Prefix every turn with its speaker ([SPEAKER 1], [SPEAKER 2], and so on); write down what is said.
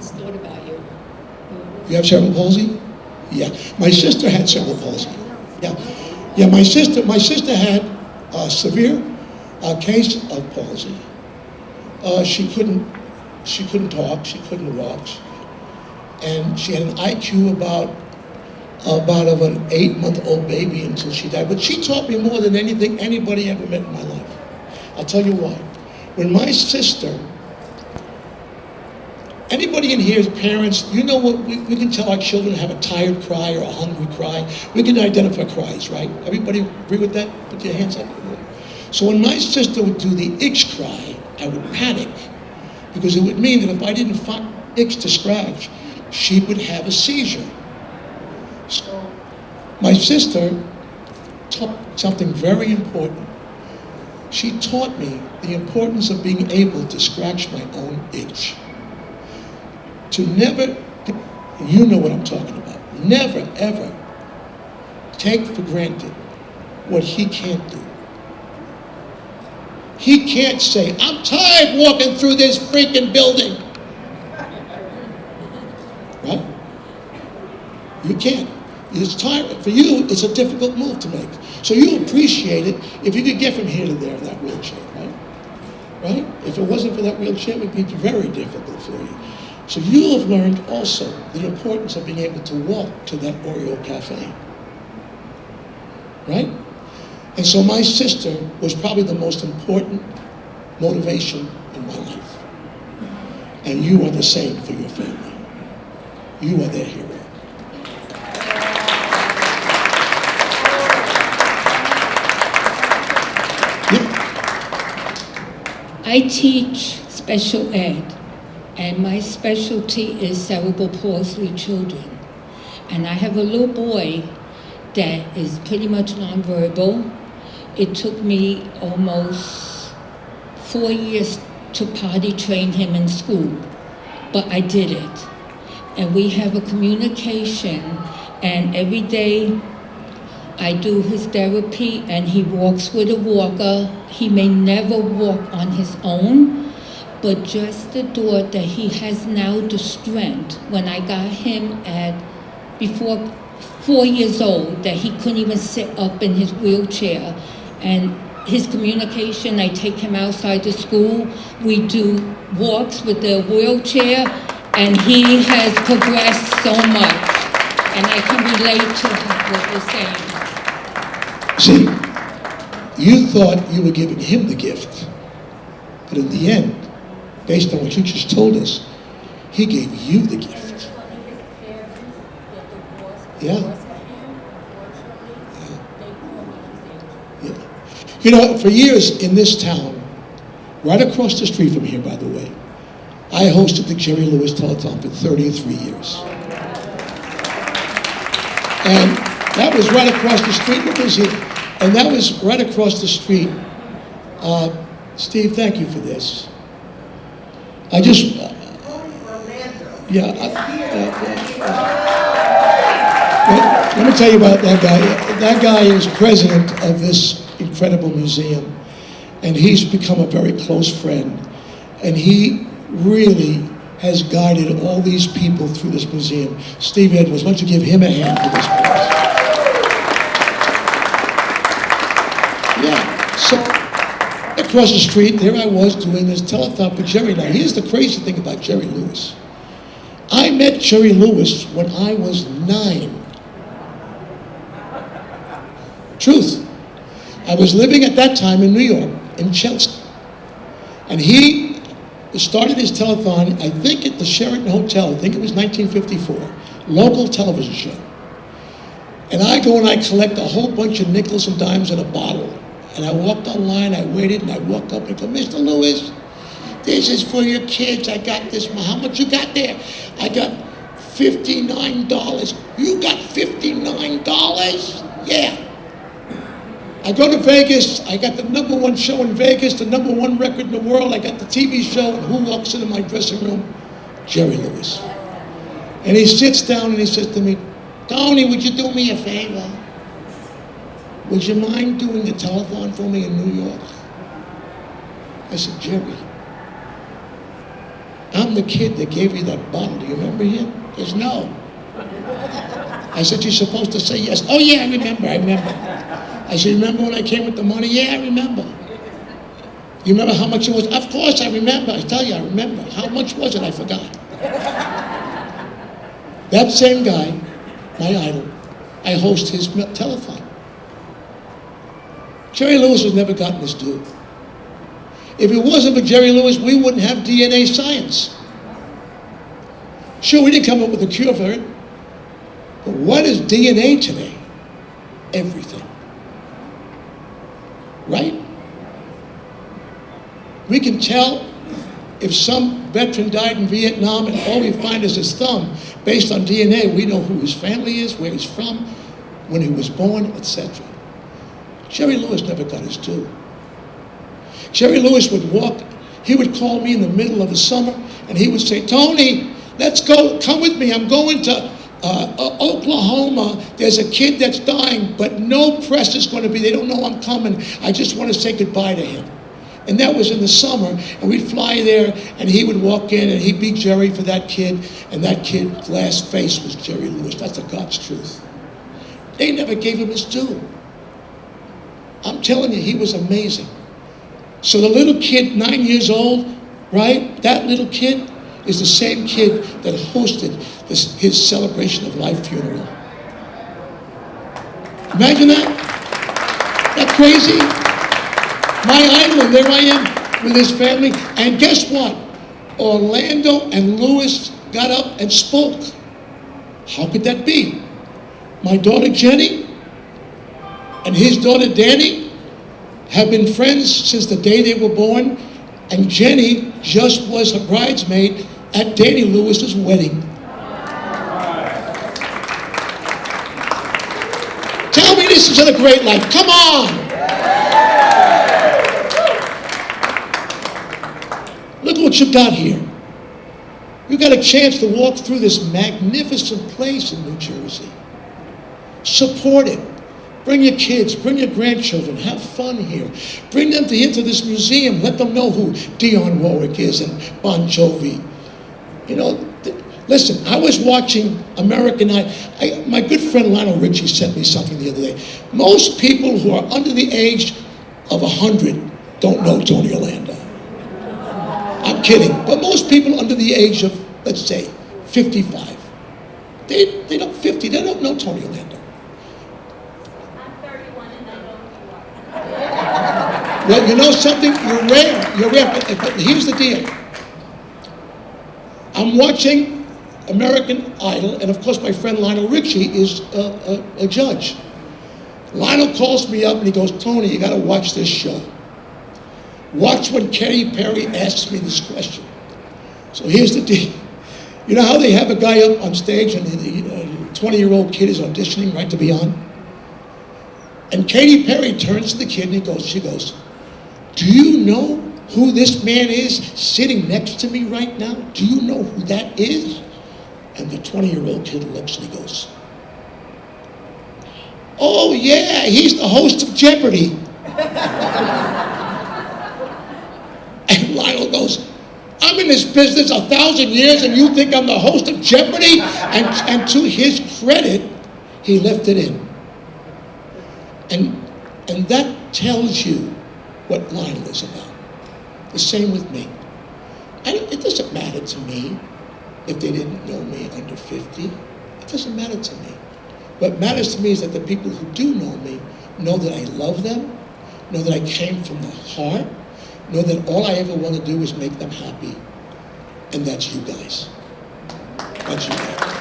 [SPEAKER 1] thought about you.
[SPEAKER 2] You have cerebral palsy? Yeah. My sister had cerebral palsy. Yeah. Yeah, my sister had a severe case of palsy. She couldn't talk, she couldn't walk, and she had an IQ about of an 8-month-old baby until she died. But she taught me more than anything anybody ever met in my life. I'll tell you why. When my sister, anybody in here is parents, you know what, we can tell our children have a tired cry or a hungry cry. We can identify cries, right? Everybody agree with that? Put your hands up. So when my sister would do the itch cry, I would panic, because it would mean that if I didn't find itch to scratch, she would have a seizure. So my sister taught something very important. She taught me the importance of being able to scratch my own itch. To never, you know what I'm talking about, never ever take for granted what he can't do. He can't say, I'm tired walking through this freaking building. Right? You can't. It's tiring. For you, it's a difficult move to make. So you appreciate it if you could get from here to there in that wheelchair, right? Right? If it wasn't for that wheelchair, it would be very difficult for you. So you have learned also the importance of being able to walk to that Oreo cafe. Right? And so my sister was probably the most important motivation in my life. And you are the same for your family. You are their hero.
[SPEAKER 1] I teach special ed, and my specialty is cerebral palsy children. And I have a little boy that is pretty much nonverbal. It took me almost 4 years to potty train him in school, but I did it. And we have a communication, and every day I do his therapy, and he walks with a walker. He may never walk on his own, but just the thought that he has now the strength. When I got him before 4 years old, that he couldn't even sit up in his wheelchair, and his communication, I take him outside the school, we do walks with the wheelchair, and he has progressed so much, and I can relate to what you're saying.
[SPEAKER 2] See, you thought you were giving him the gift, but in the end, based on what you just told us, he gave you the gift. Yeah. You know, for years in this town, right across the street from here, by the way, I hosted the Jerry Lewis Telethon for 33 years. And that was right across the street. Look who's here. And that was right across the street. Steve, thank you for this. I just, let me tell you about that guy. That guy is president of this incredible museum, and he's become a very close friend, and he really has guided all these people through this museum. Steve Edwards, why don't you give him a hand for this place? Yeah, so across the street, there I was doing this telethon for Jerry. Now, here's the crazy thing about Jerry Lewis. I met Jerry Lewis when I was 9. Truth. I was living at that time in New York, in Chelsea. And he started his telethon, I think at the Sheraton Hotel, I think it was 1954, local television show. And I go and I collect a whole bunch of nickels and dimes in a bottle. And I walked online, I waited, and I walked up and go, Mr. Lewis, this is for your kids. I got this. How much you got there? I got $59. You got $59? Yeah. I go to Vegas, I got the #1 show in Vegas, the #1 record in the world, I got the TV show, and who walks into my dressing room? Jerry Lewis. And he sits down and he says to me, Tony, would you do me a favor? Would you mind doing the telethon for me in New York? I said, Jerry, I'm the kid that gave you that bottle. Do you remember him? He goes, no. I said, you're supposed to say yes. Oh, yeah, I remember. I said, remember when I came with the money? Yeah, I remember. You remember how much it was? Of course, I remember. I tell you, I remember. How much was it? I forgot. That same guy, my idol, I host his telethon. Jerry Lewis has never gotten his due. If it wasn't for Jerry Lewis, we wouldn't have DNA science. Sure, we didn't come up with a cure for it. But what is DNA today? Everything. Right? We can tell if some veteran died in Vietnam and all we find is his thumb. Based on DNA, we know who his family is, where he's from, when he was born, etc. Jerry Lewis never got his due. Jerry Lewis would walk, he would call me in the middle of the summer and he would say, Tony, let's go, come with me, I'm going to Oklahoma. There's a kid that's dying, but no press is going to be, they don't know I'm coming. I just want to say goodbye to him. And that was in the summer, and we'd fly there, and he would walk in, and he'd be Jerry for that kid, and that kid's last face was Jerry Lewis. That's the God's truth. They never gave him his due. I'm telling you, he was amazing. So the little kid, 9 years old, right? That little kid is the same kid that hosted his celebration of life funeral. Imagine that? That crazy? My idol, and there I am with his family. And guess what? Orlando and Lewis got up and spoke. How could that be? My daughter Jenny and his daughter Danny have been friends since the day they were born. And Jenny just was a bridesmaid at Danny Lewis's wedding. Tell me this isn't a great life. Come on! Look what you got here. You got a chance to walk through this magnificent place in New Jersey. Support it. Bring your kids, bring your grandchildren, have fun here. Bring them into this museum. Let them know who Dionne Warwick is and Bon Jovi. You know, listen, I was watching American Idol. My good friend Lionel Richie sent me something the other day. Most people who are under the age of 100 don't know Tony Orlando. I'm kidding, but most people under the age of, let's say, 55, they don't 50, they don't know Tony Orlando.
[SPEAKER 3] I'm 31 and I know who you are.
[SPEAKER 2] Well, you know something? You're rare, but here's the deal. I'm watching American Idol, and of course my friend Lionel Richie is a judge. Lionel calls me up and he goes, Tony, you gotta watch this show. Watch when Katy Perry asks me this question. So here's the deal. You know how they have a guy up on stage and the 20-year-old kid is auditioning, right, to be on? And Katy Perry turns to the kid and she goes, do you know who this man is sitting next to me right now? Do you know who that is? And the 20-year-old kid looks and he goes, oh yeah, he's the host of Jeopardy! And Lionel goes, I'm in this business 1,000 years and you think I'm the host of Jeopardy? And to his credit, he left it in. And that tells you what Lionel is about. The same with me. It doesn't matter to me if they didn't know me under 50. It doesn't matter to me. What matters to me is that the people who do know me know that I love them, know that I came from the heart, know that all I ever want to do is make them happy. And that's you guys. That's you guys.